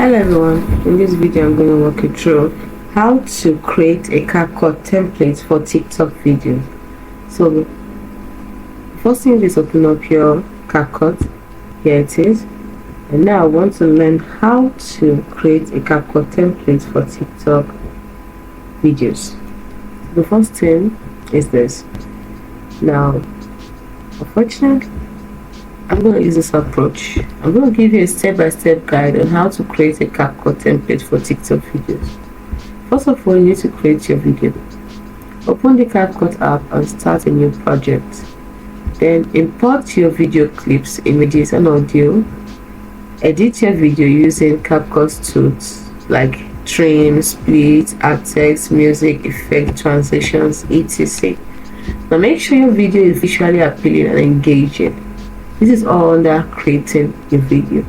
Hello everyone, in this video I'm going to walk you through how to create a Capcut template for TikTok videos. So first thing is open up your Capcut. Here it is. And now I want to learn how to create a Capcut template for TikTok videos. The first thing is this. Now unfortunately I'm going to use this approach. I'm going to give you a step-by-step guide on how to create a Capcut template for TikTok videos. First of all, you need to create your video. Open the Capcut app and start a new project. Then import your video clips, images and audio. Edit your video using Capcut tools like trim, split, add text, music, effect, transitions, etc. Now make sure your video is visually appealing and engaging. This is all under creating a video,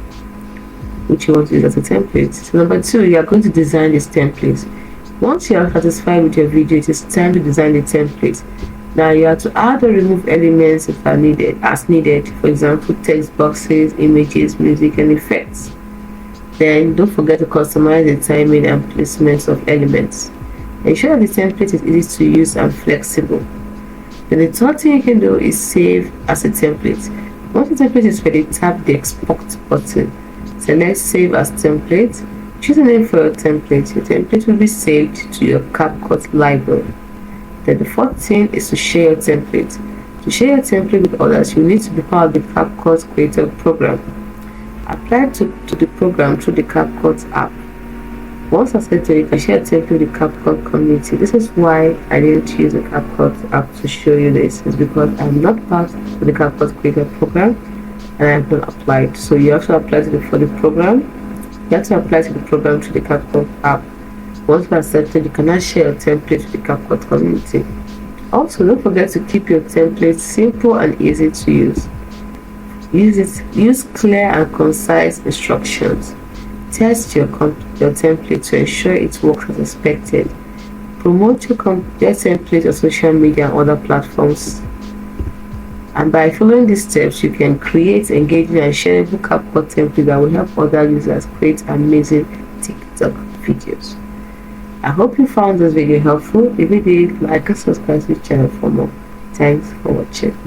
which you want to use as a template. So number 2, you are going to design this template. Once you are satisfied with your video, it is time to design the template. Now you have to add or remove elements that are needed as needed. For example, text boxes, images, music, and effects. Then don't forget to customize the timing and placements of elements. Ensure that the template is easy to use and flexible. Then the third thing you can do is save as a template. Once the template is ready, tap the export button. Select save as template. Choose a name for your template. Your template will be saved to your Capcut library. Then the fourth thing is to share your template. To share your template with others, you need to be part of the Capcut Creator program. Apply to the program through the Capcut app. Once accepted, you can share a template with the Capcut community. This is why I didn't use the Capcut app to show you this. It's because I'm not part of the Capcut Creator program and I have not applied. So you have to apply for the program. You have to apply to the program through the Capcut app. Once you are accepted, you can now share your template with the Capcut community. Also, don't forget to keep your template simple and easy to use. Use clear and concise instructions. Test your template to ensure it works as expected. Promote your template on social media and other platforms. And by following these steps, you can create engaging and shareable Capcut template that will help other users create amazing TikTok videos. I hope you found this video helpful. If you did, like and subscribe to the channel for more. Thanks for watching.